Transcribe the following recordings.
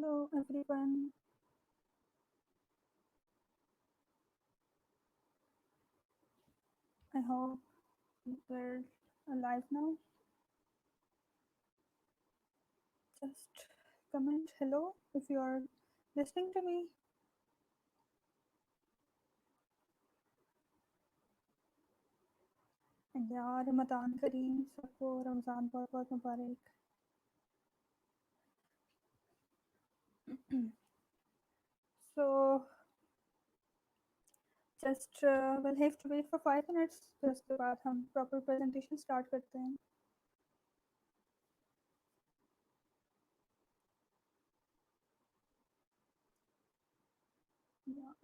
Hello everyone. I hope we're alive now. Just comment hello if you are listening to me. And yeah, Ramadan Kareem, सबको रमज़ान बहुत बहुत मुबारक. So just we'll have to wait for 5 minutes. फिर उसके बाद हम proper presentation start करते हैं. Yeah.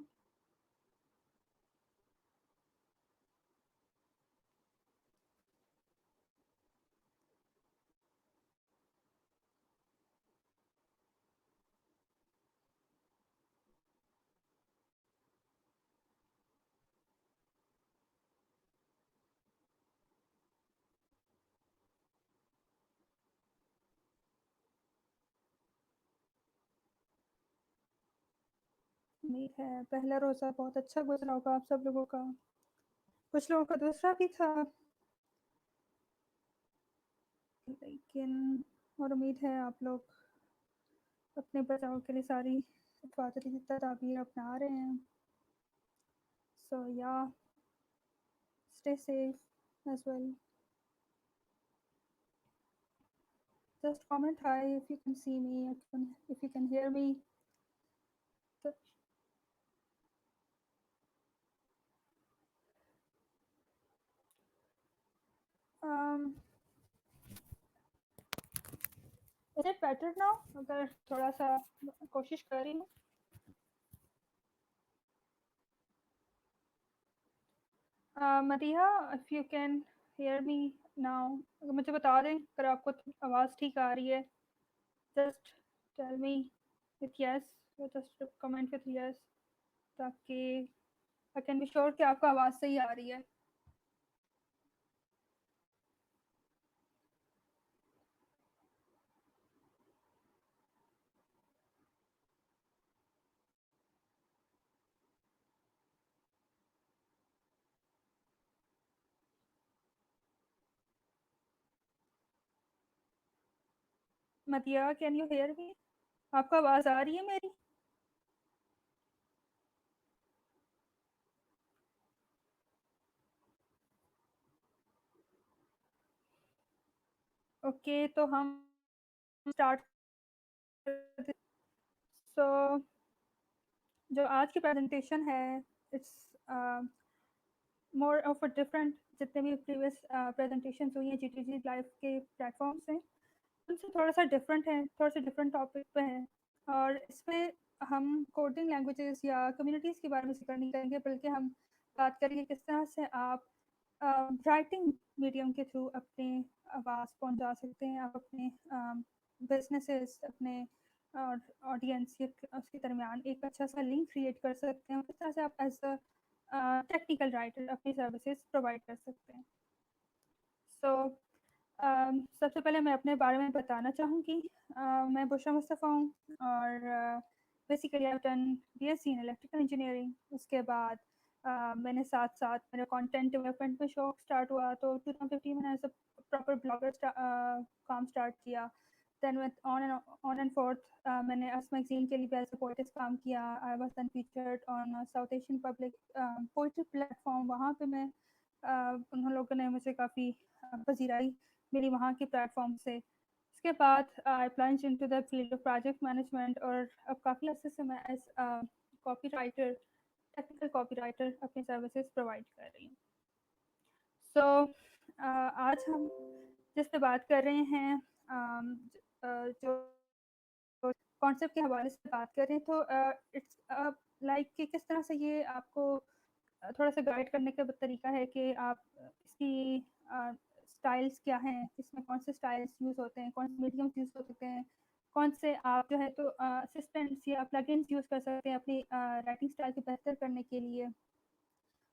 उम्मीद है पहला रोज़ा बहुत अच्छा गुजरा होगा आप सब लोगों का. कुछ लोगों का दूसरा भी था, लेकिन और उम्मीद है आप लोग अपने बचाव के लिए सारी हिफाजती तदाबीर अपना रहे हैं. So yeah, stay safe as well. Just comment hi if you can see me, if you can hear me. So, um, is it better now? अगर थोड़ा सा कोशिश कर रही हूँ. Madiha, if you can hear me now, अगर मुझे बता दें अगर आपको आवाज़ ठीक आ रही है. Just tell me with yes, or just comment with yes, ताकि I can be sure कि आपको आवाज़ सही आ रही है. Madiha, can you hear me? आपको आवाज़ आ रही है मेरी? ओके, तो हम स्टार्ट करते. सो जो आज की प्रेजेंटेशन है, it's more of a different. जितने भी प्रीवियस प्रेजेंटेशन हुई हैं जीटीजी लाइव के प्लेटफॉर्म से, उनसे थोड़ा सा डिफरेंट है, थोड़ा सा डिफरेंट टॉपिक पे है. और इसमें हम कोडिंग लैंग्वेजेस या कम्युनिटीज़ के बारे में जिक्र नहीं करेंगे, बल्कि हम बात करेंगे किस तरह से आप राइटिंग मीडियम के थ्रू अपने आवाज़ पहुंचा सकते हैं. आप अपने बिजनेसेस, अपने और ऑडियंस के उसके दरमियान एक अच्छा सा लिंक क्रिएट कर सकते हैं. किस तरह से आप एज अ टेक्निकल राइटर अपनी सर्विसेज प्रोवाइड कर सकते हैं. सो सबसे पहले मैं अपने बारे में बताना चाहूँगी. मैं बुशरा मुस्तफ़ा हूँ और basically I done BSc in electrical engineering. उसके बाद मैंने साथ साथ मेरा कंटेंट डेवलपमेंट में शौक स्टार्ट हुआ, तो 2015 मैंने एज अ प्रॉपर ब्लॉगर काम स्टार्ट किया. Then with on and fourth मैंने अस मैगजीन के लिए भी एज अ पोइटिस्ट काम किया. I was then featured on South Asian public poetry platform. वहाँ पे मैं उन लोगों ने मुझे काफ़ी पजीराई मिली वहाँ के प्लेटफॉर्म से. उसके बाद I plunge into the field of project management, और अब काफ़ी अर्से से मैं as copy writer, technical copy writer अपनी सर्विसेज प्रोवाइड कर रही हूँ. सो आज हम जिस पे बात कर रहे हैं, जो कॉन्सेप्ट के हवाले से बात करें, तो इट्स लाइक कि किस तरह से ये आपको थोड़ा सा गाइड करने का तरीका है कि आप इसकी स्टाइल्स क्या हैं, इसमें कौन से स्टाइल्स यूज़ होते हैं, कौन से मीडियम्स यूज़ हो सकते हैं, कौन से आप जो है तो असिस्टेंट्स या प्लगइन्स यूज़ कर सकते हैं अपनी राइटिंग स्टाइल को बेहतर करने के लिए.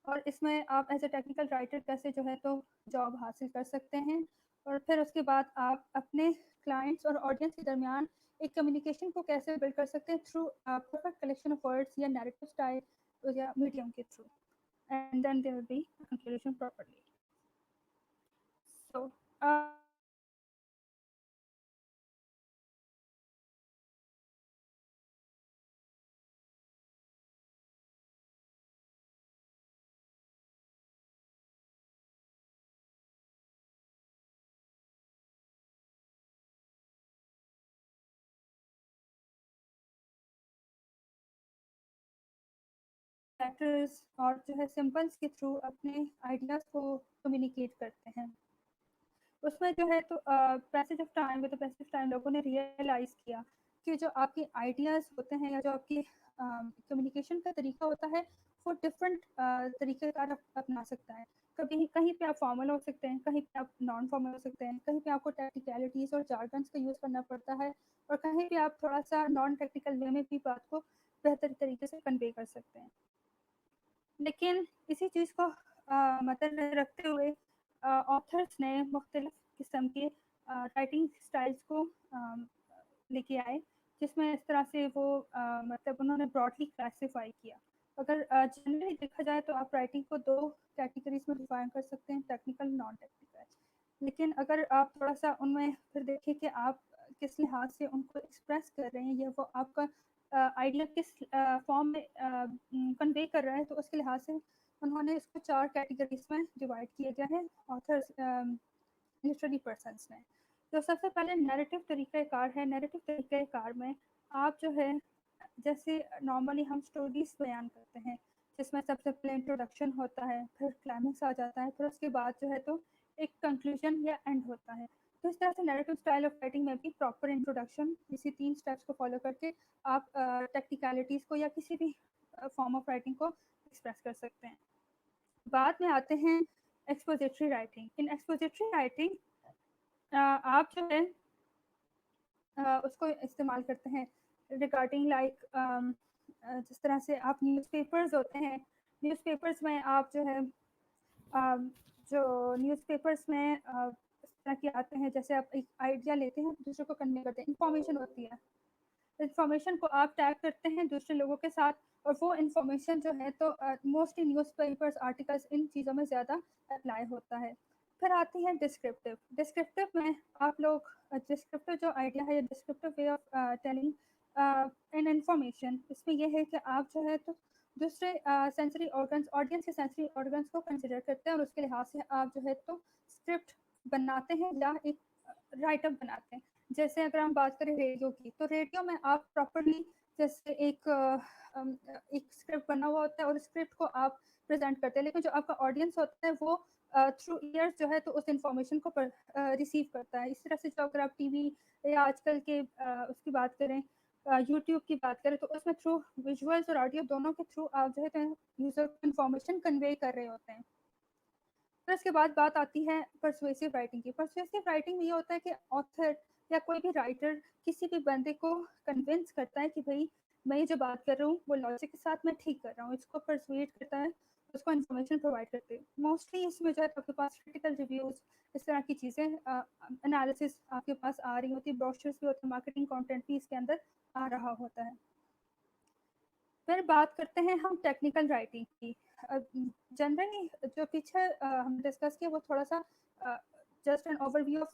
और इसमें आप एज ए टेक्निकल राइटर कैसे जो है तो जॉब हासिल कर सकते हैं. और फिर उसके बाद आप अपने क्लाइंट्स और ऑडियंस के दरमियान एक कम्युनिकेशन को कैसे बिल्ड कर सकते हैं through perfect collection of words या नैरेटिव स्टाइल या मीडियम के through, and then there will be conclusion properly. So actors और जो है सिंबल्स के थ्रू अपने आइडियाज़ को कम्युनिकेट करते हैं. उसमें जो है तो passage of time with the passage of time लोगों ने रियलाइज़ किया कि जो आपके आइडियाज़ होते हैं या जो आपकी कम्युनिकेशन का तरीका होता है वो डिफरेंट तरीक़ेकार अपना सकता है. कभी कहीं पे आप फॉर्मल हो सकते हैं, कहीं पे आप नॉन फॉर्मल हो सकते हैं, कहीं पे आपको टेक्निकलिटीज़ और जार्गन्स का यूज़ करना पड़ता है और कहीं पे आप थोड़ा-सा नॉन टेक्निकल वे में भी बात को बेहतर तरीके से कन्वे कर सकते हैं. लेकिन इसी चीज़ को मद्देनज़र रखते हुए ऑथर्स ने मुख्तलिफ़ किस्म के राइटिंग स्टाइल्स को लेके आए, जिसमें इस तरह से वो मतलब उन्होंने ब्रॉडली क्लासिफ़ाई किया. अगर जनरली देखा जाए तो आप राइटिंग को 2 कैटेगरीज़ में डिफ़ाइन कर सकते हैं, टेक्निकल, नॉन टेक्निकल. लेकिन अगर आप थोड़ा-सा उनमें फिर देखें कि आप किस लिहाज से उनको एक्सप्रेस कर रहे हैं या वो आपका आइडिया किस फॉर्म में कन्वे कर रहा है, तो उसके लिहाज से उन्होंने इसको 4 कैटेगरीज़ में डिवाइड किया गया है ऑथर्स लिटरेरी पर्सन्स ने. तो सबसे पहले नैरेटिव तरीक़ाकार है. नैरेटिव तरीक़ाकार में आप जो है जैसे नॉर्मली हम स्टोरीज़ बयान करते हैं, जिसमें सबसे पहले इंट्रोडक्शन होता है, फिर क्लाइमेक्स आ जाता है, फिर उसके बाद जो है तो एक कंक्लूजन या एंड होता है. तो इस तरह से नैरेटिव स्टाइल ऑफ राइटिंग में भी प्रॉपर इंट्रोडक्शन, इसी 3 स्टेप्स को फॉलो करके आप टेक्निकलिटीज़ को या किसी भी फॉर्म ऑफ राइटिंग को एक्सप्रेस कर सकते हैं. बाद में आते हैं एक्सपोजिटरी राइटिंग. इन एक्सपोजिटरी राइटिंग आप जो है उसको इस्तेमाल करते हैं रिगार्डिंग लाइक जिस तरह से आप न्यूज़पेपर्स होते हैं, न्यूज़पेपर्स में आप जो है जो न्यूज़पेपर्स में इस तरह के आते हैं, जैसे आप एक आइडिया लेते हैं दूसरे को कन्वे करते हैं, इंफॉर्मेशन होती है, इन्फॉर्मेशन को आप टैग करते हैं दूसरे लोगों के साथ और वो इन्फॉर्मेशन जो है तो मोस्टली न्यूज़पेपर्स आर्टिकल्स इन चीज़ों में ज़्यादा अप्लाई होता है. फिर आती है डिस्क्रिप्टिव. डिस्क्रिप्टिव में आप लोग डिस्क्रिप्टिव जो आइडिया है या descriptive way of telling an information, इसमें यह है कि आप जो है तो दूसरे सेंसरी ऑर्गन्स, ऑडियंस के सेंसरी ऑर्गन्स को कंसिडर करते हैं और उसके लिहाज से आप जो है तो स्क्रिप्ट बनाते हैं या एक राइटअप बनाते हैं. जैसे अगर हम बात करें रेडियो की, तो रेडियो में आप प्रॉपर्ली जैसे एक स्क्रिप्ट बना हुआ होता है और स्क्रिप्ट को आप प्रेजेंट करते हैं, लेकिन जो आपका ऑडियंस होता है वो थ्रू ईयर्स जो है तो उस इंफॉर्मेशन को रिसीव करता है. इस तरह से जो अगर आप टीवी या आजकल के उसकी बात करें, यूट्यूब की बात करें, तो उसमें थ्रू विजुअल्स और ऑडियो दोनों के थ्रू आप जो है तो यूज़र को इंफॉर्मेशन कन्वे कर रहे होते हैं. फिर उसके बाद बात आती है परसुएसिव राइटिंग की. परसुएसिव राइटिंग में ये होता है कि ऑथर या कोई भी राइटर किसी भी बंदे को कन्विंस करता है कि भाई मैं ये जो बात कर रहा हूँ वो लॉजिक के साथ मैं ठीक कर रहा हूँ, इसको परसुएट करता है, उसको इन्फॉर्मेशन प्रोवाइड करते हैं. मोस्टली इसमें जो है आपके पास क्रिटिकल रिव्यूज़, इस तरह की चीज़ें, एनालिसिस आपके पास आ रही होती है, ब्रोशर्स भी होते हैं, मार्केटिंग कंटेंट भी इसके अंदर आ रहा होता है. फिर बात करते हैं हम टेक्निकल राइटिंग की. जनरली जो पीछे हमने डिस्कस किया वो थोड़ा-सा just an overview of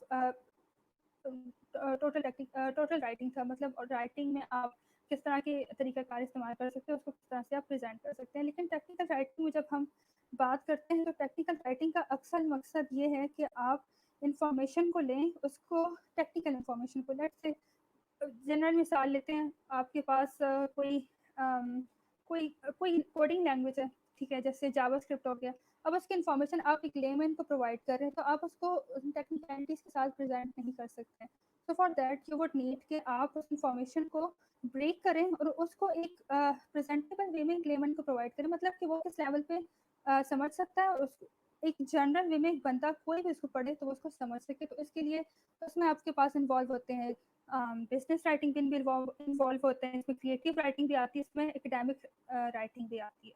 total writing था. मतलब राइटिंग में आप किस तरह के तरीक़ाकार इस्तेमाल कर सकते हैं, उसको किस तरह से आप प्रेज़ेंट कर सकते हैं. लेकिन टेक्निकल राइटिंग में जब हम बात करते हैं तो टेक्निकल राइटिंग का अक्सर मकसद ये है कि आप इन्फॉर्मेशन को लें, उसको टेक्निकल इन्फॉर्मेशन को लेट्स से जनरल मिसाल लेते हैं. आपके पास कोई कोडिंग लैंग्वेज है, ठीक है, जैसे जावास्क्रिप्ट हो गया. अब उसकी इन्फॉर्मेशन आप एक लेमैन को प्रोवाइड कर रहे हैं, तो आप उसको टेक्निकलिटीज़ के साथ प्रेज़ेंट नहीं कर सकते हैं. So for that you would need कि आप उस इन्फॉर्मेशन को ब्रेक करें और उसको एक प्रेज़ेंटेबल वे में एक लेमैन को प्रोवाइड करें, मतलब कि वो किस लेवल पे समझ सकता है और उसको एक जनरल वे में एक बंदा कोई भी उसको पढ़े तो वो उसको समझ सके. तो इसके लिए उसमें आपके पास इन्वॉल्व होते हैं बिजनेस राइटिंग भी इन्वॉल्व होते हैं, इसमें क्रिएटिव राइटिंग भी आती है, इसमें एकेडमिक राइटिंग भी आती है.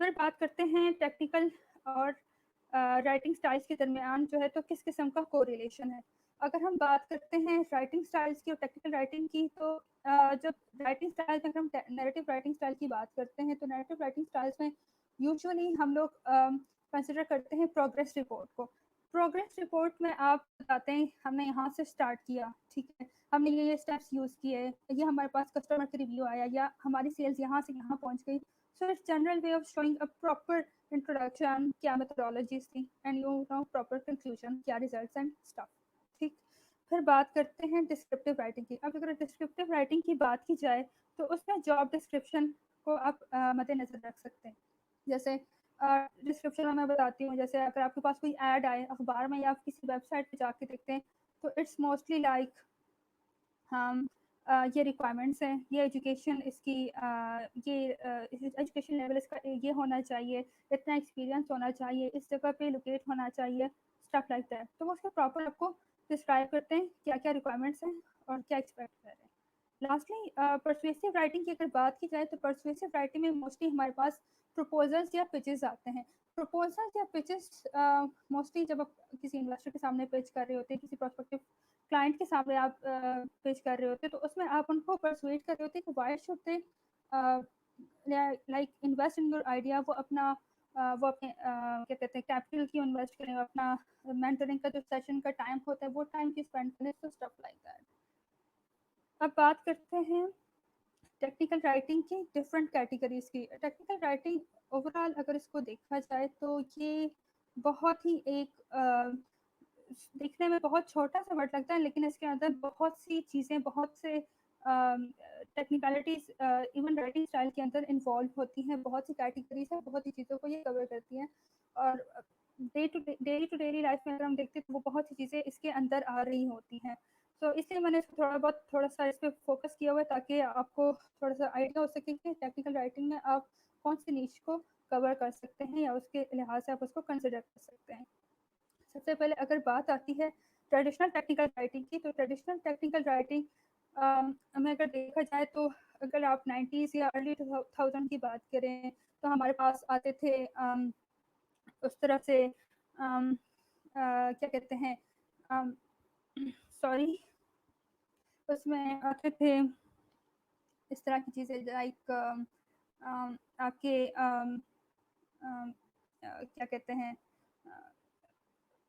फिर बात करते हैं टेक्निकल और राइटिंग स्टाइल्स के दरमियान जो है तो किस किस्म का कोरिलेशन है। अगर हम बात करते हैं राइटिंग स्टाइल्स की और टेक्निकल राइटिंग की, तो जब राइटिंग स्टाइल में अगर हम नैरेटिव राइटिंग स्टाइल की बात करते हैं तो नैरेटिव राइटिंग स्टाइल्स में यूजुअली हम लोग कंसिडर करते हैं प्रोग्रेस रिपोर्ट को। प्रोग्रेस रिपोर्ट में आप बताते हैं हमने यहाँ से स्टार्ट किया, ठीक है, हमने ये स्टेप्स यूज़ किए, ये हमारे पास कस्टमर के रिव्यू आया या हमारी सेल्स यहाँ से यहाँ पहुँच गई। So it's general way of showing a proper introduction, क्या मेथोडोलॉजीज थी, and you know proper conclusion, क्या रिजल्ट्स एंड स्टफ, ठीक। फिर बात करते हैं डिस्क्रिप्टिव राइटिंग की। अब अगर डिस्क्रिप्टिव राइटिंग की बात की जाए तो उसमें जॉब डिस्क्रिप्शन को आप मद्देनजर रख सकते हैं। जैसे डिस्क्रिप्शन में मैं बताती हूँ, जैसे अगर आपके पास कोई ऐड आए अखबार में या आप किसी वेबसाइट पे जाके देखते हैं तो इट्स मोस्टली लाइक हम ये रिक्वायरमेंट्स हैं, ये एजुकेशन इसकी ये एजुकेशन लेवल इसका ये होना चाहिए, इतना एक्सपीरियंस होना चाहिए, इस जगह पे लोकेट होना चाहिए, स्टफ लाइक दैट। तो वो उसके प्रॉपर आपको डिस्क्राइब करते हैं क्या क्या रिक्वायरमेंट्स हैं और क्या एक्सपेक्ट कर रहे हैं। लास्टली परसुएसिव राइटिंग की अगर बात की जाए तो परसुएसिव राइटिंग में मोस्टली हमारे पास प्रपोजल्स या पिचेस आते हैं। प्रपोजल्स या पिचेस मोस्टली जब आप किसी इन्वेस्टर के सामने पिच कर रहे होते हैं, किसी प्रोस्पेक्टिव क्लाइंट के सामने आप पिच कर रहे होते हैं, तो उसमें आप उनको परसुएट कर रहे होते हैं कि why should they like invest in your idea. वो अपने क्या कहते हैं कैपिटल की इन्वेस्ट करें, अपना मेंटरिंग का जो सेशन का टाइम होता है वो टाइम की स्पेंड करें, तो स्टफ लाइक दैट। अब बात करते हैं टेक्निकल राइटिंग की डिफरेंट कैटेगरीज की। टेक्निकल राइटिंग ओवरऑल अगर इसको देखा जाए तो ये बहुत ही एक दिखने में बहुत छोटा सा वर्ड लगता है, लेकिन इसके अंदर बहुत सी चीज़ें, बहुत से टेक्निकलिटीज इवन राइटिंग स्टाइल के अंदर इन्वॉल्व होती हैं। बहुत सी कैटेगरीज हैं, बहुत सी चीज़ों को ये कवर करती हैं, और डेली टू डेली लाइफ में अगर हम देखते हैं तो वो बहुत सी चीज़ें इसके अंदर आ रही होती हैं। तो इसलिए मैंने इसको थोड़ा सा इस पर फोकस किया हुआ है ताकि आपको थोड़ा सा आइडिया हो सके कि टेक्निकल राइटिंग में आप कौन सी नीश को कवर कर सकते हैं या उसके लिहाज से आप उसको कंसिडर कर सकते हैं। सबसे पहले अगर बात आती है ट्रेडिशनल टेक्निकल राइटिंग की, तो ट्रेडिशनल टेक्निकल राइटिंग में अगर देखा जाए तो अगर आप 90s या अर्ली 2000 की बात करें तो हमारे पास आते थे उस तरह से क्या कहते हैं सॉरी उसमें आते थे इस तरह की चीज़ें लाइक आपके क्या कहते हैं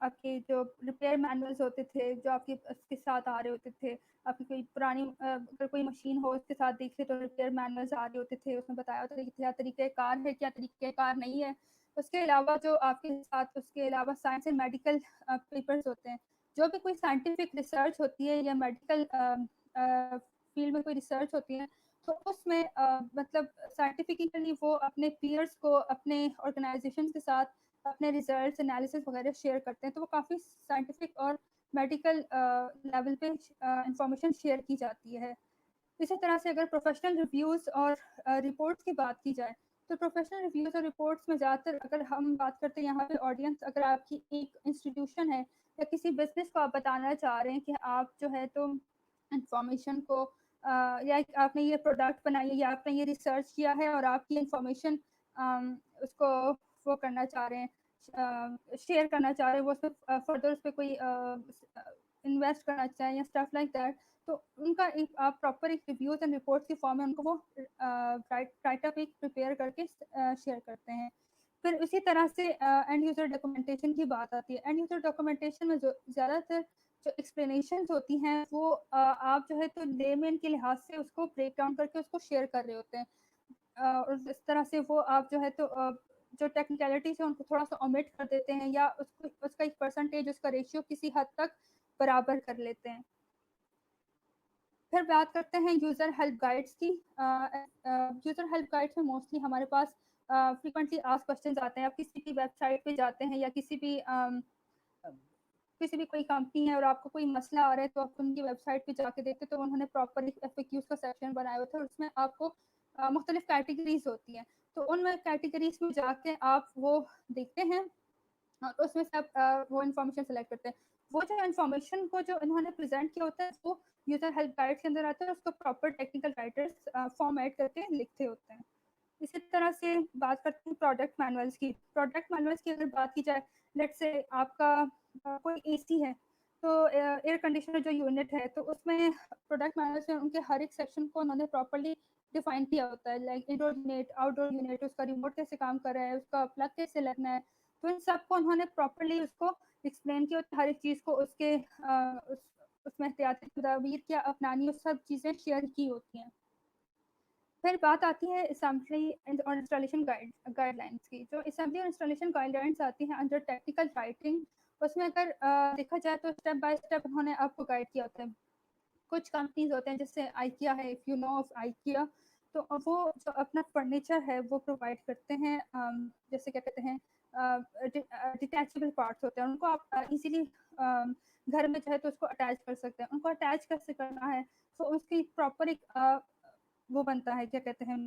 आपके जो रिपेयर मैनुअल्स होते थे जो आपके उसके साथ आ रहे होते थे। आपकी कोई पुरानी अगर कोई मशीन हो उसके साथ देखिए तो रिपेयर मैनुअल्स आ रहे होते थे, उसमें बताया होता था कि क्या तरीक़ेकार है, क्या तरीक़ेकार नहीं है। उसके अलावा जो आपके साथ उसके अलावा साइंस एंड मेडिकल पेपर्स होते हैं, जो भी कोई साइंटिफिक रिसर्च होती है या मेडिकल फील्ड में कोई रिसर्च होती है, तो उसमें मतलब साइंटिफिकली वो अपने पीयर्स को अपने ऑर्गेनाइजेशन के साथ अपने रिजल्ट्स एनालिसिस वगैरह शेयर करते हैं, तो वो काफ़ी साइंटिफिक और मेडिकल लेवल पे इंफॉर्मेशन शेयर की जाती है। इसी तरह से अगर प्रोफेशनल रिव्यूज़ और रिपोर्ट्स की बात की जाए तो प्रोफेशनल रिव्यूज़ और रिपोर्ट्स में ज़्यादातर अगर हम बात करते हैं यहाँ पे ऑडियंस, अगर आपकी एक इंस्टीट्यूशन है या किसी बिजनेस को आप बताना चाह रहे हैं कि आप जो है तो इंफॉर्मेशन को या आपने ये प्रोडक्ट बनाई है या आपने ये रिसर्च किया है और आपकी इंफॉर्मेशन उसको वो करना चाह रहे हैं, शेयर करना चाह रहे हैं, वो उस पर फर्दर उस पर कोई इन्वेस्ट करना चाहें या स्टफ लाइक दैट, तो उनका एक आप प्रॉपर एक रिव्यूज एंड रिपोर्ट्स के फॉर्म में उनको वो राइटअप एक प्रिपेयर करके शेयर करते हैं। फिर उसी तरह से एंड यूज़र डॉक्यूमेंटेशन की बात आती है। एंड यूज़र डॉक्यूमेंटेशन में जो ज़्यादातर जो एक्सप्लेनेशन होती हैं वो आप जो है तो लेमैन के लिहाज से उसको ब्रेक डाउन करके उसको शेयर कर रहे होते हैं। और इस तरह से वो आप जो है तो जो टेक्निकलिटीज़ है उनको थोड़ा-सा ओमिट कर देते हैं या उसको उसका एक परसेंटेज, उसका रेशियो किसी हद तक बराबर कर लेते हैं। फिर बात करते हैं यूज़र हेल्प गाइड्स की। यूज़र हेल्प गाइड्स में मोस्टली हमारे पास फ्रीक्वेंटली आस्क्ड क्वेश्चंस आते हैं। आप किसी भी वेबसाइट पे जाते हैं या किसी भी कोई कंपनी है और आपको कोई मसला आ रहा है तो आप उनकी वेबसाइट पे जाके देखते तो उन्होंने प्रॉपर एक एफएक्यूज़ का सेक्शन बनाया हुआ था और उसमें आपको मुख्तलिफ कैटेगरीज़ होती हैं। तो उन कैटेगरीज़ में जाके आप वो देखते हैं और उसमें से आप वो इन्फॉर्मेशन सेलेक्ट करते हैं। वो जो इन्फॉर्मेशन को जो इन्होंने प्रेज़ेंट किया होता है वो यूज़र हेल्प गाइड के अंदर आता है और उसको प्रॉपर टेक्निकल राइटर्स फॉर्मेट करके लिखते होते हैं। इसी तरह से बात करते हैं प्रोडक्ट मैनुअल्स की। प्रोडक्ट मैनुअल्स की अगर बात की जाए लेट्स से आपका कोई एसी है, तो एयर कंडीशनर जो यूनिट है, तो उसमें प्रोडक्ट मैनेजर उनके हर एक सेक्शन को उन्होंने प्रॉपर्ली डिफाइन किया होता है, like indoor unit, outdoor unit, उसका रिमोट कैसे काम कर रहा है, उसका प्लग कैसे लगना है। तो इन सबको उन्होंने प्रॉपर्ली उसको एक्सप्लेन किया होता है, हर एक चीज़ को उसके उसमें एहतियाती तदाबीर क्या अपनानी, वो सब चीज़ें शेयर की होती हैं। फिर बात आती है असेंबली और इंस्टॉलेशन गाइडलाइंस की। जो असेंबली और इंस्टॉलेशन गाइडलाइंस आती हैं अंडर टेक्निकल राइटिंग, उसमें अगर देखा जाए तो स्टेप बाय स्टेप उन्होंने आपको गाइड किया होता है। कुछ कंपनीज होते हैं जैसे आइकिया है, if you know of IKEA, तो वो जो अपना फर्नीचर है वो प्रोवाइड करते हैं, जैसे क्या कहते हैं डिटैचेबल पार्ट्स होते हैं, उनको आप इजीली घर में चाहे तो उसको अटैच कर सकते हैं। उनको अटैच कैसे करना है, तो उसकी प्रॉपर एक वो बनता है, क्या कहते हैं,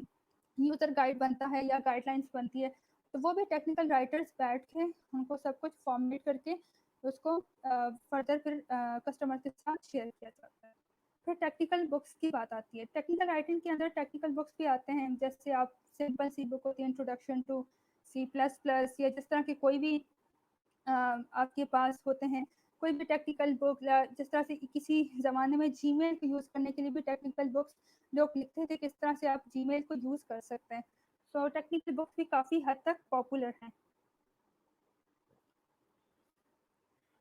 यूजर गाइड बनता है या गाइडलाइंस बनती है। तो वो भी टेक्निकल राइटर्स बैठ के उनको सब कुछ फॉर्मुलेट करके उसको फर्दर फिर कस्टमर के साथ शेयर किया जाता है। फिर टेक्निकल बुक्स की बात आती है। टेक्निकल राइटिंग के अंदर टेक्निकल बुक्स भी आते हैं, जैसे आप सिंपल सी बुक होती है introduction to C plus plus, या जिस तरह की कोई भी आपके पास होते हैं कोई भी टेक्निकल बुक, या जिस तरह से किसी ज़माने में जीमेल को यूज़ करने के लिए भी टेक्निकल बुक्स लोग लिखते थे, किस तरह से आप जीमेल को यूज़ कर सकते हैं। सो टेक्निकल बुक्स भी काफ़ी हद तक पॉपुलर हैं।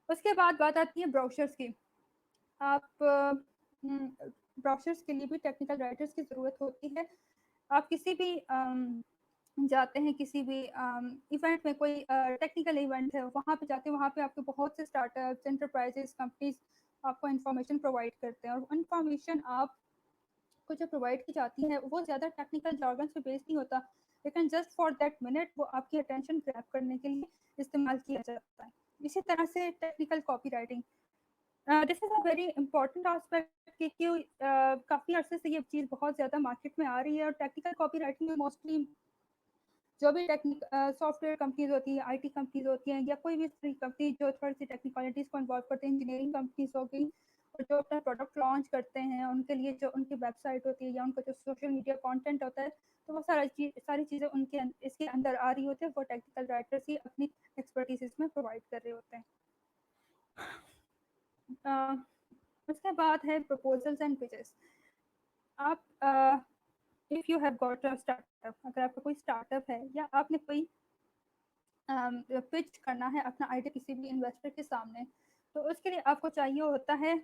उसके बाद बात आती है ब्रोशर्स की। आप ब्रोशर्स के लिए भी टेक्निकल राइटर्स की ज़रूरत होती है। आप किसी भी जाते हैं, किसी भी इवेंट में, कोई टेक्निकल इवेंट है, वहाँ पे जाते हैं, वहाँ पे आपके बहुत से स्टार्टअप्स, एंटरप्राइजेस, कंपनीज आपको इन्फॉर्मेशन प्रोवाइड करते हैं, और इन्फॉर्मेशन आपको जो प्रोवाइड की जाती है वो ज़्यादा टेक्निकल jargon पे बेस्ड नहीं होता, लेकिन जस्ट फॉर दैट मिनट वो आपकी अटेंशन ग्रैब करने के लिए इस्तेमाल किया जाता है। इसी तरह से technical copy writing, this is a very important aspect, क्योंकि काफ़ी अरसे से ये चीज़ बहुत ज़्यादा मार्केट में आ रही है, और टेक्निकल कॉपी राइटिंग में मोस्टली जो भी सॉफ्टवेयर कंपनीज होती है, आईटी कंपनीज होती हैं, या कोई भी कंपनी जो थोड़ी सी टेक्निकलिटीज़ को इन्वॉल्व करते हैं, इंजीनियरिंग कंपनीज हो गई, और जो अपना प्रोडक्ट लॉन्च करते हैं, उनके लिए जो उनकी वेबसाइट होती है या उनका जो सोशल मीडिया कंटेंट होता है, तो वो सारी चीज़ें उनके इसके अंदर आ रही होती है, वो टेक्निकल राइटर्स ही अपनी एक्सपर्टीज इसमें प्रोवाइड कर रहे होते हैं। उसके बाद है प्रपोजल्स एंड पिचेस। आप if you have got a startup, अगर आपका कोई स्टार्टअप है या आपने कोई पिच करना है अपना आइडिया किसी भी इन्वेस्टर के सामने, तो उसके लिए आपको चाहिए होता है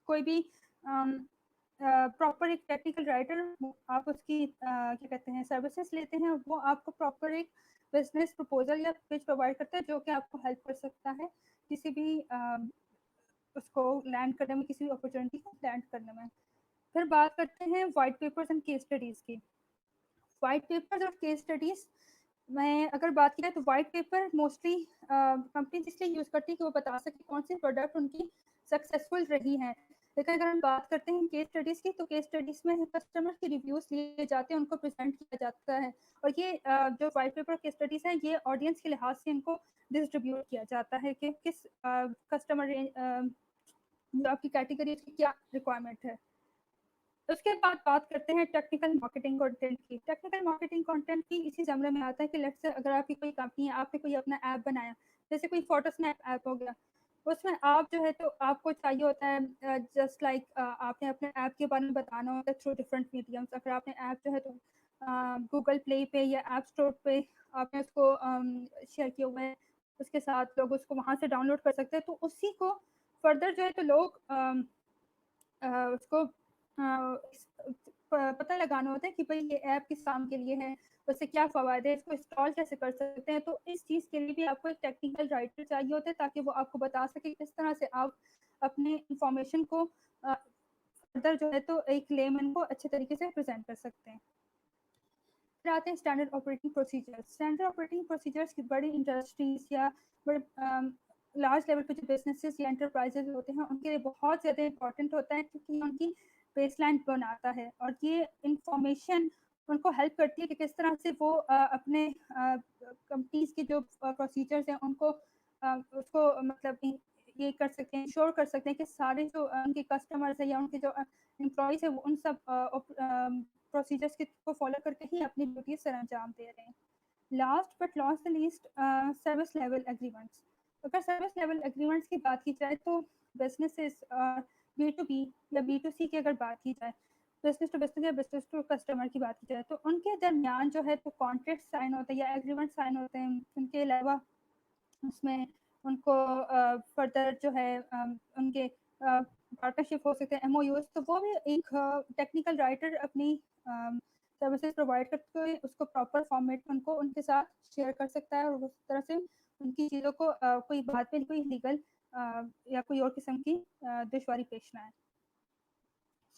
कोई भी प्रॉपर एक टेक्निकल राइटर। आप उसकी क्या कहते हैं सर्विसेज लेते हैं, वो आपको प्रॉपर एक बिजनेस प्रपोजल या पिच प्रोवाइड करता है, जो कि आपको हेल्प कर सकता है किसी भी उसको लैंड करने में, किसी भी अपॉर्चुनिटी को लैंड करने में। फिर बात करते हैं white papers and case studies की। वाइट पेपर्स और केस स्टडीज़ मैं अगर बात की जाए, तो वाइट पेपर मोस्टली कंपनीज इसलिए यूज़ करती है कि वो बता सके कौन सी प्रोडक्ट उनकी सक्सेसफुल रही हैं। लेकिन अगर हम बात करते हैं केस स्टडीज़ की, तो केस स्टडीज़ में कस्टमर के रिव्यूज़ लिए जाते हैं, उनको प्रेजेंट किया जाता है, और ये जो वाइट पेपर केस स्टडीज़ हैं, ये ऑडियंस के लिहाज से इनको डिस्ट्रीब्यूट किया जाता है कि किस कस्टमर जो आपकी कैटेगरी की क्या रिक्वायरमेंट है। उसके बाद बात करते हैं टेक्निकल मार्केटिंग कंटेंट की। टेक्निकल मार्केटिंग कंटेंट की इसी ज़मरे में आता है कि लेट्स से अगर आपकी कोई कंपनी है, आपने कोई अपना ऐप बनाया, जैसे कोई फोटो स्नैप ऐप हो गया, उसमें आप जो है तो आपको चाहिए होता है जस्ट लाइक आपने अपने ऐप के बारे में बताना होता है थ्रू डिफरेंट मीडियम्स। अगर आपने ऐप जो है तो गूगल प्ले पे या ऐप स्टोर पे आपने उसको शेयर किया हुआ है, उसके साथ लोग उसको वहाँ से डाउनलोड कर सकते हैं, तो उसी को फर्दर जो है तो लोग उसको पता लगाना होता है कि भाई ये ऐप किस काम के लिए है, उससे क्या फ़वायदे हैं, इसको इंस्टॉल कैसे कर सकते हैं। तो इस चीज़ के लिए भी आपको एक टेक्निकल राइटर चाहिए होता है, ताकि वो आपको बता सके किस तरह से आप अपने इंफॉर्मेशन को फर्दर जो है तो एक लेमैन को अच्छे तरीके से प्रेज़ेंट कर सकते हैं। फिर आते हैं standard operating procedures. Standard operating procedures की बड़ी इंडस्ट्रीज़ या बड़े लार्ज लेवल पे जो बिज़नेसेस या एंटरप्राइजेज़ होते हैं, उनके लिए बहुत ज़्यादा इम्पोर्टेंट होता है, क्योंकि उनकी बेसलाइन बनाता है, और ये इन्फॉर्मेशन उनको हेल्प करती है कि किस तरह से वो अपने कंपनीज़ के जो प्रोसीजर्स हैं उनको उसको मतलब ये कर सकते हैं, इंश्योर कर सकते हैं कि सारे जो उनके कस्टमर्स हैं या उनके जो एम्प्लॉइज़ हैं, वो उन सब प्रोसीजर्स को फॉलो करके ही अपनी ड्यूटी सर अंजाम दे रहे हैं। Last but not the least, service level agreements. अगर सर्विस लेवल एग्रीमेंट्स की बात की जाए तो बिजनेसेस बी टू बी या बी टू सी की अगर बात की जाए, बिजनेस टू बिजनेस या बिजनेस टू कस्टमर की बात की जाए, तो उनके दरमियान जो है तो कॉन्ट्रैक्ट साइन होते हैं या एग्रीमेंट साइन होते हैं। उनके अलावा उसमें उनको फर्दर जो है उनके पार्टनरशिप हो सकते हैं, एमओयूज, तो वो भी एक टेक्निकल राइटर अपनी सर्विसेज प्रोवाइड करके उसको प्रॉपर फॉर्मेट में उनको उनके साथ शेयर कर सकता है और उस तरह से उनकी चीज़ों को कोई बाद में कोई लीगल या कोई और किस्म की दुश्वारी पेश ना आए।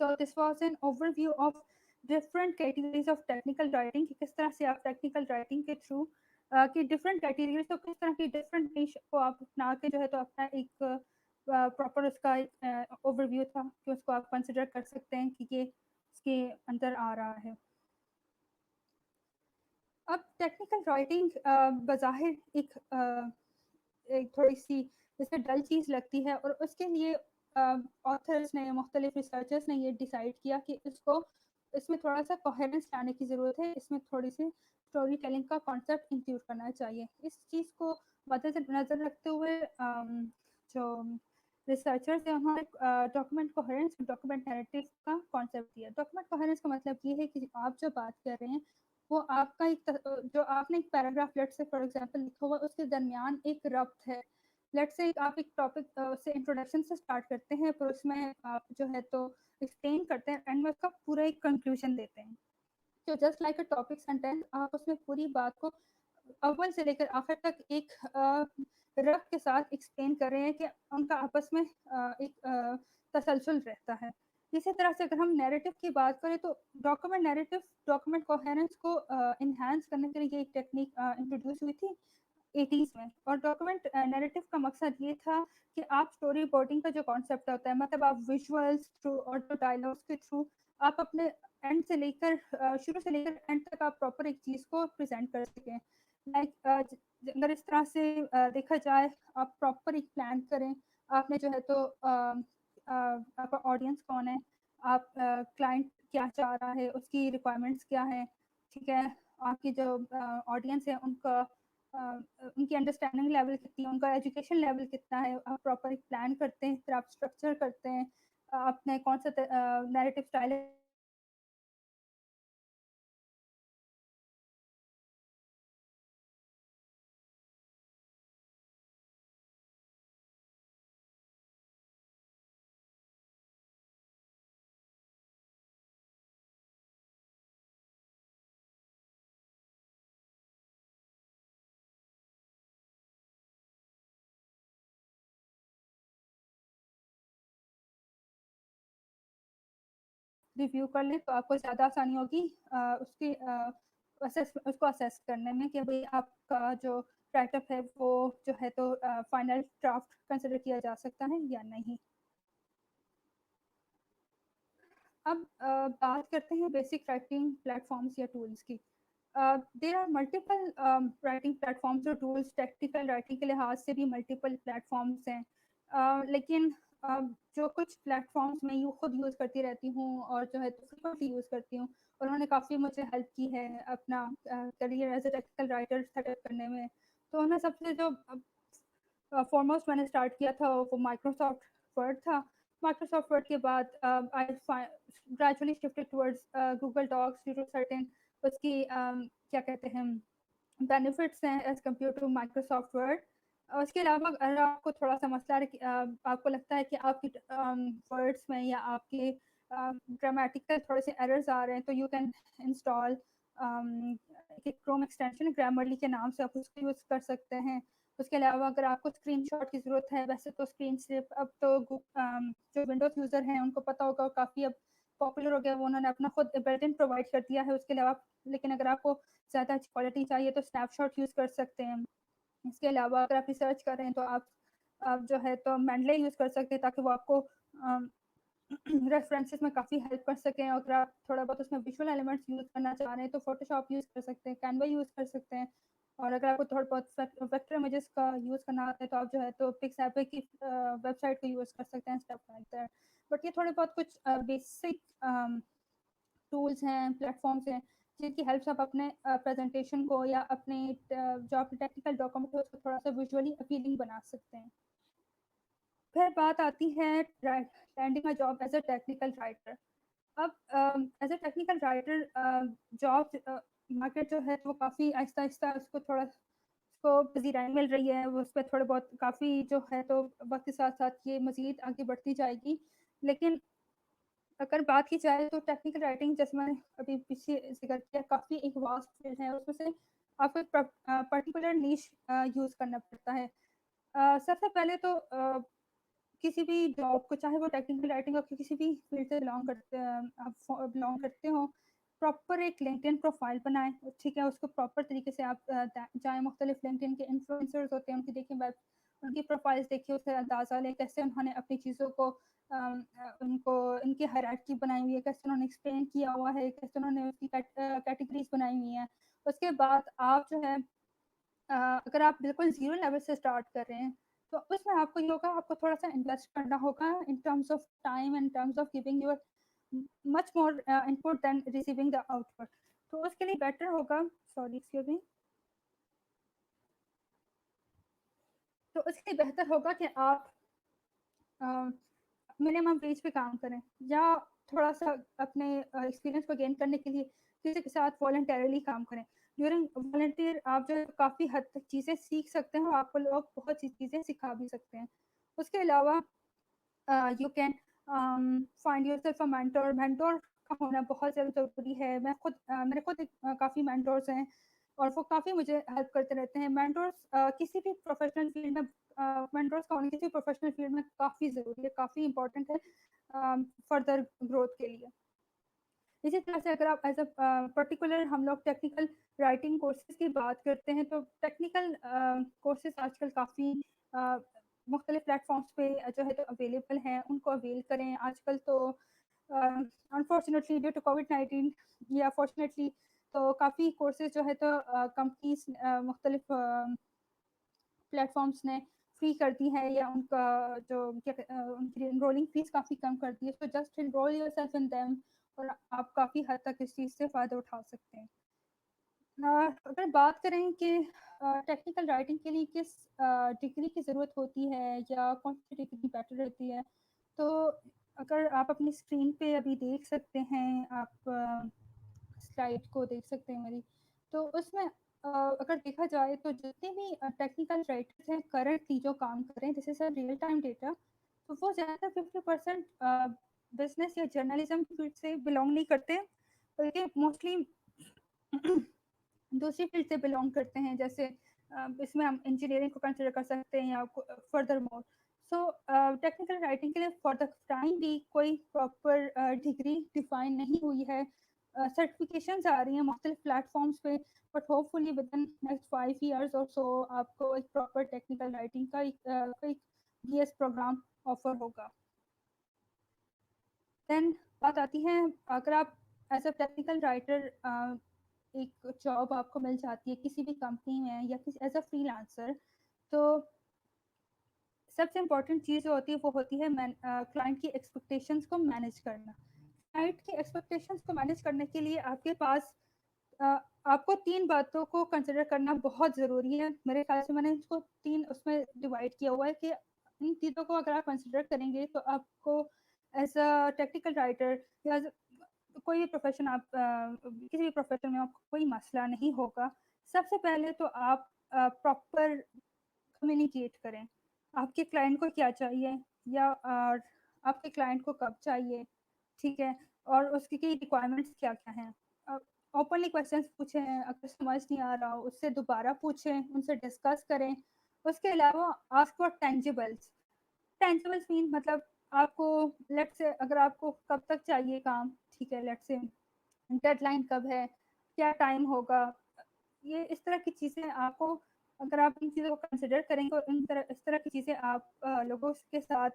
So this was an overview of different categories of technical writing कि किस तरह से आप technical writing के through कि different categories, तो किस तरह की different niche को आप अपना के जो है तो अपना एक प्रॉपर उसका एक ओवरव्यू था कि उसको आप कंसिडर कर सकते हैं कि ये इसके अंदर आ रहा है। अब टेक्निकल राइटिंग बज़ाहिर एक थोड़ी सी जैसे डल चीज़ लगती है, और उसके लिए ऑथर्स ने, मुख्तलिफ रिसर्चर्स ने ये डिसाइड किया कि इसको इसमें थोड़ा सा कोहेरेंस लाने की ज़रूरत है, इसमें थोड़ी सी स्टोरी टेलिंग का कॉन्सेप्ट इंक्लूड करना चाहिए। इस चीज़ को मद्देनज़र रखते हुए जो रिसर्चर्स हैं उन्होंने डॉक्यूमेंट कोहेरेंस और डॉक्यूमेंट नैरेटिव का कॉन्सेप्ट दिया। डॉक्यूमेंट कोहेरेंस का मतलब ये है कि आप जो बात कर रहे हैं वो आपका एक जो आपने एक पैराग्राफ लेट से फॉर एग्जांपल लिखा हुआ, उसके दरमियान एक रब्त है। लेट से आप एक टॉपिक से इंट्रोडक्शन से स्टार्ट करते हैं, फिर उसमें आप जो है तो एक्सप्लेन करते हैं, एंड में उसका पूरा एक कंक्लूजन देते हैं। तो just like a topic sentence, आप उसमें पूरी बात को अव्वल से लेकर आखिर तक एक रफ के साथ एक्सप्लेन कर रहे हैं कि उनका आपस में एक तसलसल रहता है। इसी तरह से अगर हम नैरेटिव की बात करें तो डॉक्यूमेंट नैरेटिव डॉक्यूमेंट कोहेरेंस को इन्हांस करने के लिए एक टेक्निक इंट्रोड्यूस हुई थी 80s में। और डॉक्यूमेंट नैरेटिव का मकसद ये था कि आप स्टोरी बोर्डिंग का जो कॉन्सेप्ट होता है, मतलब आप विजुअल्स थ्रू और जो डायलॉग्स के थ्रू आप अपने एंड से लेकर शुरू से लेकर एंड तक आप प्रॉपर एक चीज़ को प्रेजेंट कर सकें। लाइक अगर इस तरह से देखा जाए, आप प्रॉपर एक प्लान करें, आपने जो है तो आपका ऑडियंस कौन है, आप क्लाइंट क्या चाह रहा है, उसकी रिक्वायरमेंट्स क्या है, ठीक है, आपकी जो ऑडियंस है उनका उनकी अंडरस्टैंडिंग लेवल कितनी है, उनका एजुकेशन लेवल कितना है, आप प्रॉपर एक प्लान करते हैं, फिर आप स्ट्रक्चर करते हैं, आपने कौन सा नैरेटिव स्टाइल है। रिव्यू कर लें तो आपको ज़्यादा आसानी होगी उसकी उसको असेस करने में कि भाई आपका जो राइटअप है वो जो है तो फाइनल ड्राफ्ट कंसिडर किया जा सकता है या नहीं। अब बात करते हैं बेसिक राइटिंग प्लेटफॉर्म्स या टूल्स की। There are multiple writing platforms और टूल्स, टेक्निकल राइटिंग के लिहाज से भी मल्टीपल प्लेटफॉर्म्स हैं। लेकिन जो कुछ प्लेटफॉर्म्स मैं खुद यूज़ करती रहती हूँ और जो है फ्रिक्वेंटली यूज़ करती हूँ, उन्होंने काफ़ी मुझे हेल्प की है अपना career as a technical writer setup करने में। तो उन्हें सबसे जो फॉरमोस्ट मैंने स्टार्ट किया था वो माइक्रोसॉफ्ट वर्ड था। माइक्रोसॉफ्ट वर्ड के बाद I gradually shifted towards Google Docs due to certain उसकी क्या कहते हैं बेनिफिट्स हैं as compare to Microsoft Word. उसके अलावा अगर आपको थोड़ा सा मसला है कि आपको लगता है कि आपकी वर्ड्स में या आपके ग्रामेटिकल थोड़े से एरर्स आ रहे हैं, तो यू कैन इंस्टॉल एक क्रोम एक्सटेंशन ग्रामरली के नाम से, आप उसको यूज़ कर सकते हैं। उसके अलावा अगर आपको स्क्रीनशॉट की ज़रूरत है, वैसे तो स्क्रीन स्लिप अब तो जो विंडोज़ यूज़र हैं उनको पता होगा, काफ़ी अब पॉपुलर हो गया, वो उन्होंने अपना खुद बिल्ट इन प्रोवाइड कर दिया है। उसके अलावा लेकिन अगर आपको ज़्यादा अच्छी क्वालिटी चाहिए तो स्नैपशॉट यूज़ कर सकते हैं। इसके अलावा अगर आप रिसर्च कर रहे हैं तो आप जो है तो मेंडले यूज़ कर सकते हैं ताकि वो आपको रेफरेंसेस में काफ़ी हेल्प कर सकें। अगर आप थोड़ा बहुत उसमें विजुअल एलिमेंट्स यूज़ करना चाह रहे हैं तो फोटोशॉप यूज़ कर सकते हैं, कैनवा यूज़ कर सकते हैं। और अगर आपको थोड़ा बहुत वेक्टर इमेजेस का यूज़ करना आता है तो आप जो है तो पिक्सएपे की वेबसाइट को यूज़ कर सकते हैं, स्टेप लाइक दैट। बट ये थोड़े बहुत कुछ बेसिक टूल्स हैं, प्लेटफॉर्म्स हैं जिनकी हेल्प से आप अपने प्रेजेंटेशन को या अपने जो आपके टेक्निकल डॉक्यूमेंट है उसको थोड़ा सा विजुअली अपीलिंग बना सकते हैं। फिर बात आती है landing a job as a technical writer. अब as a technical writer job market जो है वो काफ़ी आहिस्ता आहिस्ता उसको थोड़ा उसको बिजी टाइम मिल रही है, वो उस पर थोड़े बहुत काफ़ी जो है तो वक्त के साथ साथ ये मज़ीद आगे बढ़ती जाएगी। लेकिन अगर बात की जाए तो टेक्निकल राइटिंग जैसे मैंने अभी पीछे जिक्र किया काफ़ी एक वास्ट फील्ड है, उसमें से आपको एक पर्टिकुलर नीश यूज़ करना पड़ता है। सबसे पहले तो किसी भी जॉब को चाहे वो टेक्निकल राइटिंग हो किसी भी फील्ड से आप बिलोंग करते हो, प्रॉपर एक लिंक्डइन प्रोफाइल बनाएं, ठीक है, उसको प्रॉपर तरीके से आप जाएँ, मुख्तलिफ लिंक्डइन के इन्फ्लुएंसर्स होते हैं उनकी देखें, वेब उनकी प्रोफाइल्स देखिए, उससे अंदाज़ा लें कैसे उन्होंने अपनी चीज़ों को उनको इनकी हायरार्की बनाई हुई है, कैसे उन्होंने एक्सप्लेन किया हुआ है, कैसे उन्होंने उसकी कैटेगरीज बनाई हुई हैं। उसके बाद आप जो है अगर आप बिल्कुल ज़ीरो लेवल से स्टार्ट कर रहे हैं, तो उसमें आपको ये होगा, आपको थोड़ा-सा इन्वेस्ट करना होगा in terms of time, in terms of giving your much more input than receiving the output. तो उसके लिए बेटर होगा, सॉरी एक्सक्यूज़ मी, तो उसके लिए बेहतर होगा कि आप मिनिमम वेज पे काम करें या थोड़ा-सा अपने एक्सपीरियंस को गेन करने के लिए किसी के साथ वॉलंटरली काम करें। ड्यूरिंग वॉलंटियर आप जो है काफ़ी हद तक चीज़ें सीख सकते हैं और आपको लोग बहुत सी चीज़ें सिखा भी सकते हैं। उसके अलावा you can find yourself a mentor. Mentor का होना बहुत ज़्यादा ज़रूरी है। मेरे खुद काफ़ी मेंटर्स हैं और वो काफ़ी मुझे हेल्प करते रहते हैं। मेंटर्स किसी भी प्रोफेशनल फील्ड में मेंटर्स का होना किसी भी प्रोफेशनल फील्ड में काफ़ी ज़रूरी है, काफ़ी इंपॉर्टेंट है फर्दर ग्रोथ के लिए। इसी तरह से अगर आप एज अ पर्टिकुलर हम लोग टेक्निकल राइटिंग कोर्सेज की बात करते हैं, तो टेक्निकल कोर्सेज आजकल काफ़ी मुख्तलिफ प्लेटफॉर्म्स पे जो है तो अवेलेबल हैं, उनको अवेल करें। आजकल तो अनफॉर्चुनेटली ड्यू टू कोविड-19 या फॉर्चुनेटली तो काफ़ी कोर्सेज जो है तो कंपनीज मुख्तलिफ प्लेटफॉर्म्स ने फ्री कर दी है या उनका जो उनकी एनरोलिंग फीस काफ़ी कम कर दी है, तो just enrol yourself in them और आप काफ़ी हद तक इस चीज़ से फ़ायदा उठा सकते हैं। अगर बात करें कि टेक्निकल राइटिंग के लिए किस डिग्री की ज़रूरत होती है या कौन सी डिग्री बेटर रहती है, तो अगर आप अपनी स्क्रीन पे अभी देख सकते हैं, आप स्लाइड को देख सकते हैं मेरी, तो उसमें अगर देखा जाए तो जितने भी टेक्निकल राइटर्स हैं करंटली जो काम कर रहे हैं, this is a real time data, तो वो ज़्यादातर 50% बिजनेस या जर्नलिज्म फील्ड से बिलोंग नहीं करते, बल्कि मोस्टली दूसरी फील्ड से बिलोंग करते हैं, जैसे इसमें हम इंजीनियरिंग को कंसिडर कर सकते हैं या further more. So technical writing के लिए फॉर द टाइम भी कोई प्रॉपर डिग्री डिफाइन नहीं हुई है। सर्टिफिकेशंस आ रही हैं मुख्तलिफ प्लेटफॉर्म्स पे, but hopefully with in next 5 years और सो आपको एक प्रॉपर टेक्निकल राइटिंग का एक बीएस प्रोग्राम ऑफर होगा। देन बात आती है, अगर आप एज अ टेक्निकल राइटर एक जॉब आपको मिल जाती है किसी भी कंपनी में या किसी एज अ फ्रीलांसर, तो सबसे इम्पोर्टेंट चीज़ जो होती है वो होती है क्लाइंट की एक्सपेक्टेशंस को मैनेज करना। क्लाइंट की एक्सपेक्टेशंस को मैनेज करने के लिए आपके पास अ, आपको 3 बातों को कंसिडर करना बहुत ज़रूरी है। मेरे ख़्याल से मैंने इसको 3 उसमें डिवाइड किया हुआ है कि इन चीज़ों को अगर आप कंसिडर करेंगे तो आपको एज़ अ टेक्निकल राइटर या कोई भी प्रोफ़ेशन आप किसी भी प्रोफ़ेशन में आपको कोई मसला नहीं होगा। सबसे पहले तो आप प्रॉपर कम्युनिकेट करें। आपके क्लाइंट को क्या चाहिए या आपके क्लाइंट को कब चाहिए, ठीक है? और उसकी की रिक्वायरमेंट्स क्या-क्या हैं? अ, ओपनली क्वेश्चंस पूछें, अगर समझ नहीं आ रहा हो उससे दोबारा पूछें, उनसे डिस्कस करें। उसके अलावा आस्क फॉर टेंजिबल्स। टेंजिबल्स मीन मतलब आपको लेट्स से अगर आपको कब तक चाहिए काम, ठीक है, लेट्स से डेडलाइन कब है, क्या टाइम होगा, ये इस तरह की चीज़ें आपको, अगर आप इन चीज़ों को कंसिडर करेंगे और इस तरह की चीज़ें आप लोगों के साथ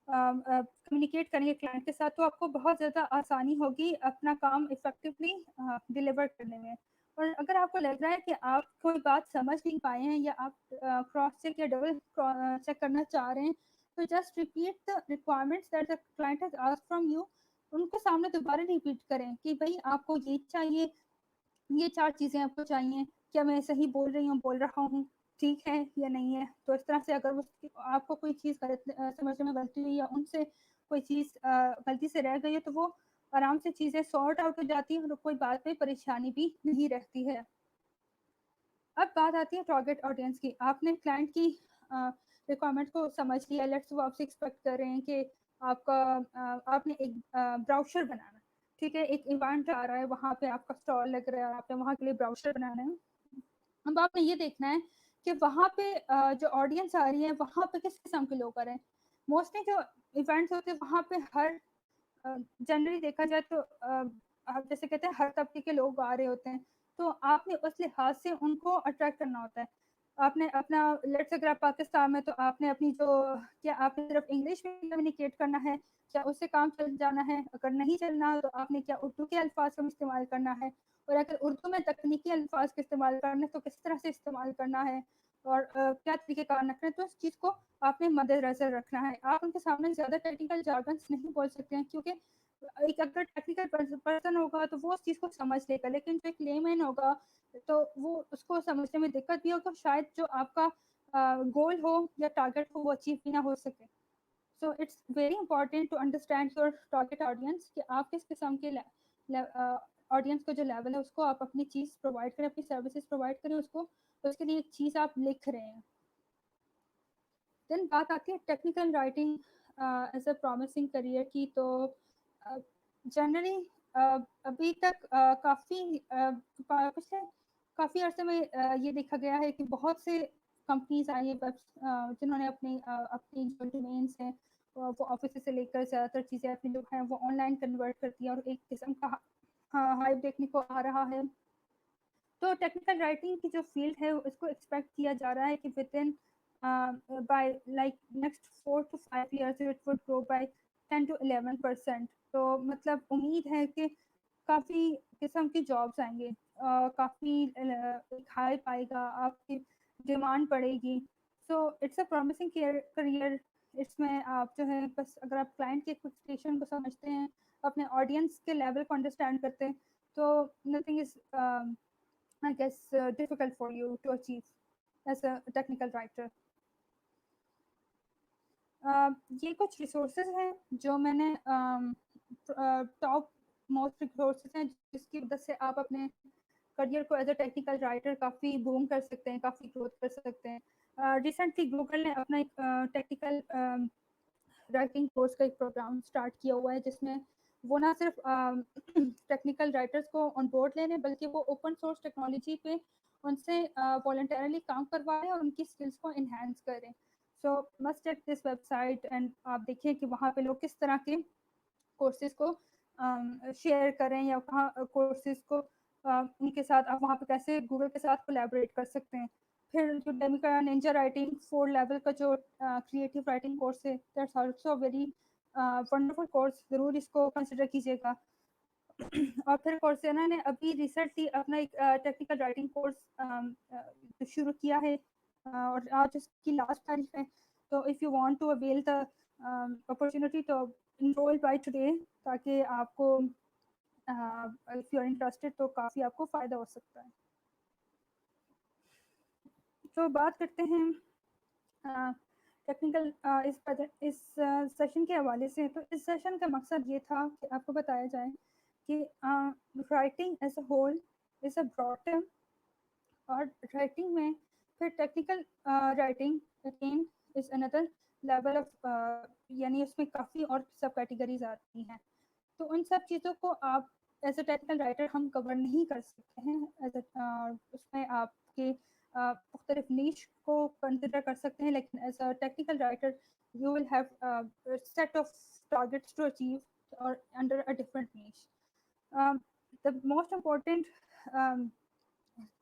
कम्युनिकेट करेंगे क्लाइंट के साथ, तो आपको बहुत ज़्यादा आसानी होगी अपना काम इफ़ेक्टिवली डिलीवर करने में। और अगर आपको लग रहा है कि आप कोई बात समझ नहीं पाए हैं या आप क्रॉस चेक या डबल चेक करना चाह रहे हैं, तो just repeat the requirements that the client has asked from you. उनको सामने दोबारा रिपीट करें कि भई आपको ये चाहिए, ये 4 चीज़ें आपको चाहिए, क्या मैं सही बोल रही हूँ, बोल रहा हूँ, ठीक है या नहीं है? तो इस तरह से अगर उसकी आपको कोई चीज़ गलत समझने में गलती हुई या उनसे कोई चीज़ गलती से रह गई है, तो वो आराम से चीज़ें सॉर्ट आउट हो जाती हैं और कोई बाद में परेशानी भी नहीं रहती है। अब बात आती है टारगेट ऑडियंस की। आपने क्लाइंट की रिक्वायरमेंट को समझ लिया, लेट्स वो आपसे एक्सपेक्ट कर रहे हैं कि आपका आपने एक ब्राउचर बनाना है, ठीक है? एक इवेंट आ रहा है, वहाँ पे आपका स्टॉल लग रहा है, आपने वहाँ के लिए ब्राउचर बनाना है। अब आपने ये देखना है कि वहाँ पे जो ऑडियंस आ रही है, वहाँ पे किस किस्म के लोग आ रहे हैं। मोस्टली जो इवेंट्स होते हैं, वहाँ पे हर जनरली देखा जाए तो आप जैसे कहते हैं हर तबके के लोग आ रहे होते हैं, तो आपने उस लिहाज से उनको अट्रैक्ट करना होता है। आपने अपना लेट्स अगर आप पाकिस्तान में, तो आपने अपनी जो क्या आपने सिर्फ इंग्लिश में कम्युनिकेट करना है, क्या उससे काम चल जाना है? अगर नहीं चलना तो आपने क्या उर्दू के अल्फाज का इस्तेमाल करना है? और अगर उर्दू में तकनीकी अल्फाज का इस्तेमाल करना है, तो किस तरह से इस्तेमाल करना है? और क्या तरीक़ेकार रखना है? तो इस चीज़ को आपने मद्देनज़र रखना है। आप उनके सामने ज़्यादा टेक्निकल जार्गन्स नहीं बोल सकते हैं, क्योंकि एक अगर टेक्निकल पर्सन होगा तो वो उस चीज़ को समझ लेगा, लेकिन जो एक लेमैन होगा तो वो उसको समझने में दिक्कत भी होगा, शायद जो आपका गोल हो या टारगेट हो वो अचीव भी ना हो सके। So it's very important to understand your target audience कि आप किस किस्म के ऑडियंस का जो लेवल है उसको आप अपनी चीज़ प्रोवाइड करें, अपनी सर्विसेज प्रोवाइड करें उसको, उसके लिए एक चीज़ आप लिख रहे हैं। देन बात आती है technical writing as a promising career की। तो जनरली अभी तक काफ़ी पिछले काफ़ी अर्से में ये देखा गया है कि बहुत से कंपनीज आई हैं, जिन्होंने अपनी जो डोमेन्स हैं वो ऑफिस से लेकर ज़्यादातर चीज़ें अपनी जो हैं वो ऑनलाइन कन्वर्ट कर दिया और एक किस्म का हाइप देखने को आ रहा है। तो टेक्निकल राइटिंग की जो फील्ड है उसको एक्सपेक्ट किया जा रहा है कि with in by like next 4 to 5 years it would grow by 10 to 11%। तो मतलब उम्मीद है कि काफ़ी किस्म की जॉब्स आएंगे, काफ़ी एक हाइप आएगा, आपकी डिमांड बढ़ेगी। So it's a promising career. इसमें आप जो है बस अगर आप क्लाइंट के एक्सपेक्टेशन को समझते हैं, अपने ऑडियंस के लेवल को अंडरस्टैंड करते हैं, तो nothing is I guess difficult for you to achieve as a technical writer. ये कुछ रिसोर्सेज हैं जो मैंने टॉप मोस्ट रिसोर्सेज हैं जिसकी मदद से आप अपने करियर को एज अ टेक्निकल राइटर काफ़ी बूम कर सकते हैं, काफ़ी ग्रोथ कर सकते हैं। रिसेंटली गूगल ने अपना एक टेक्निकल राइटिंग कोर्स का एक प्रोग्राम स्टार्ट किया हुआ है, जिसमें वो ना सिर्फ टेक्निकल राइटर्स को ऑन बोर्ड ले रहे हैं, बल्कि वो ओपन सोर्स टेक्नोलॉजी पे उनसे वॉलंटरली काम करवा रहे हैं और उनकी स्किल्स को इन्हेंस करें। So must check this website and आप देखिए कि वहाँ पे लोग किस तरह के कोर्सेज को शेयर करें, या वहाँ कोर्सेज को उनके साथ आप वहाँ पे कैसे गूगल के साथ कोलैबोरेट कर सकते हैं। फिर जो डेमिका निंजा राइटिंग 4 लेवल का जो क्रिएटिव राइटिंग कोर्स है, that's also very wonderful course, ज़रूर इसको कंसिडर कीजिएगा। और फिर कोर्सेना ने अभी रिसेंटली अपना एक टेक्निकल राइटिंग कोर्स शुरू किया है, और आज इसकी लास्ट तारीख है। तो if you want to avail the opportunity तो इनरोल बाय टुडे, ताकि आपको इफ़ यू आर इंटरेस्टेड तो काफ़ी आपको फ़ायदा हो सकता है। तो बात करते हैं टेक्निकल इस सेशन के हवाले से। तो इस सेशन का मकसद ये था कि आपको बताया जाए कि writing as a whole is a broad term, और राइटिंग में फिर technical writing again is another level of, यानी उसमें काफ़ी और सब कैटेगरीज आती हैं। तो उन सब चीज़ों को आप एज अ टेक्निकल राइटर हम कवर नहीं कर सकते हैं। एज उसमें आपके मुख्तलिफ नीश को कंसिडर कर सकते हैं, लेकिन as a technical writer you will have set of targets to achieve और under a different niche. The most important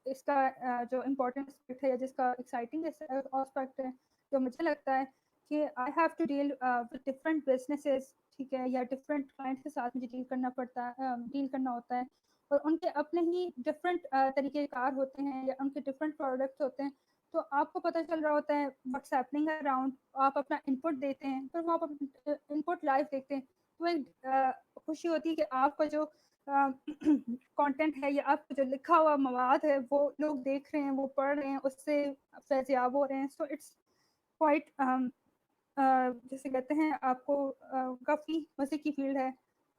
इसका जो इम्पोर्टेंट एस्पेक्ट है या जिसका एक्साइटिंग एस्पेक्ट है, जो मुझे लगता है कि I have to deal with different businesses, ठीक है, या डिफरेंट क्लाइंट के साथ मुझे डील करना पड़ता है, डील करना होता है, और उनके अपने ही डिफरेंट तरीक़ेकार होते हैं या उनके डिफरेंट प्रोडक्ट्स होते हैं। तो आपको पता चल रहा होता है व्हाट्स हैपनिंग अराउंड, आप अपना इनपुट देते हैं, फिर वो आप इनपुट लाइव देखते हैं, तो एक खुशी होती है कि आपका जो कंटेंट है या आपका जो लिखा हुआ मवाद है वो लोग देख रहे हैं, वो पढ़ रहे हैं, उससे फैज़याब हो रहे हैं। सो इट्स क्वाइट जैसे कहते हैं आपको काफ़ी मज़े की फ़ील्ड है।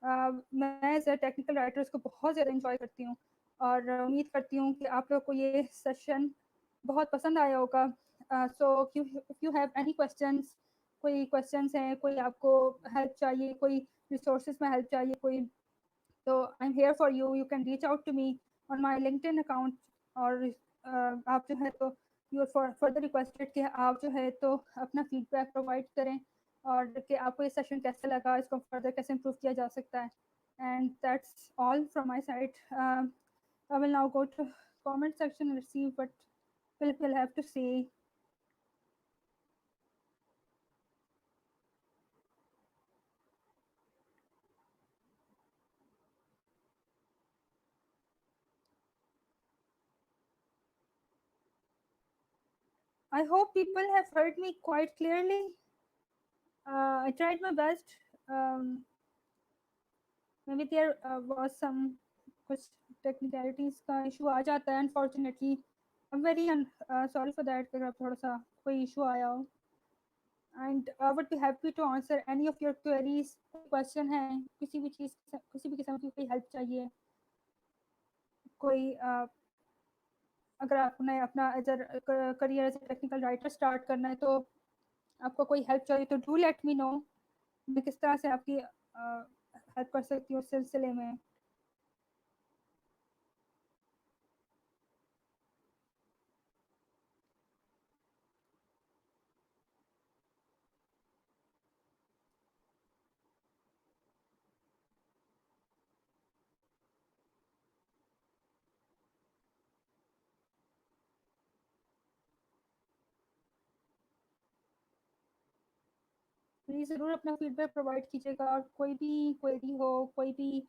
मैं एज़ अ टेक्निकल राइटर उसको बहुत ज़्यादा एन्जॉय करती हूँ और उम्मीद करती हूँ कि आप लोग को ये सेशन बहुत पसंद आया होगा। So if you have any questions, कोई क्वेश्चंस हैं, कोई आपको हेल्प चाहिए, कोई रिसोर्सेज में हेल्प चाहिए, कोई, तो I am here for you. You can reach out to me on my LinkedIn account. और आप जो है तो यू आर फर्दर रिक्वेस्टेड कि आप जो है तो अपना फीडबैक प्रोवाइड करें और कि आपको ये सेशन कैसा लगा, इसको फर्दर कैसे इम्प्रूव किया जा सकता है। And that's all from my side. I will now go to comment section and see what Philip will have to say. I hope people have heard me quite clearly. I tried my best. Um, maybe there was some कुछ technicalities का issue आ जाता है unfortunately. I'm very sorry for that अगर थोड़ा सा कोई issue आया हो. And I would be happy to answer any of your queries. कोई question है, किसी भी चीज़, किसी भी किस्म की कोई help चाहिए, कोई अगर आपने अपना as career as a technical writer start करना है तो आपको कोई हेल्प चाहिए तो डू लेट मी नो। मैं किस तरह से आपकी हेल्प कर सकती हूँ उस सिलसिले में। प्लीज़ ज़रूर अपना फीडबैक प्रोवाइड कीजिएगा और कोई भी क्वेरी हो, कोई भी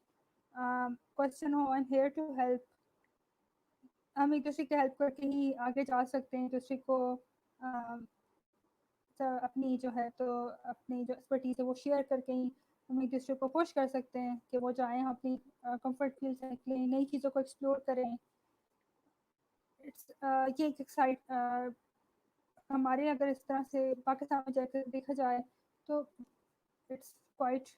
क्वेश्चन हो, I am here to help. हम एक दूसरे की हेल्प करके ही आगे जा सकते हैं, एक दूसरे को अपनी जो है तो अपनी जो एक्सपर्टीज है वो शेयर करके ही हम एक दूसरे को पुश कर सकते हैं कि वो जाएं, हम अपनी कंफर्ट फील से निकलें, नई चीज़ों को एक्सप्लोर करें। इट्स ये एक एक्साइट हमारे अगर इस तरह से पाकिस्तान में जाकर देखा जाए तो it's quite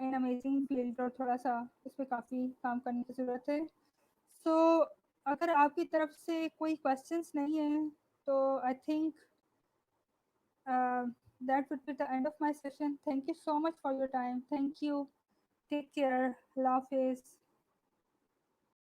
an amazing field और थोड़ा सा इस पर काफ़ी काम करने की ज़रूरत है। सो अगर आपकी तरफ से कोई क्वेश्चंस नहीं है तो I think that would be the end of my session. Thank you so much for your time. Thank you. Take care. Allah Hafiz.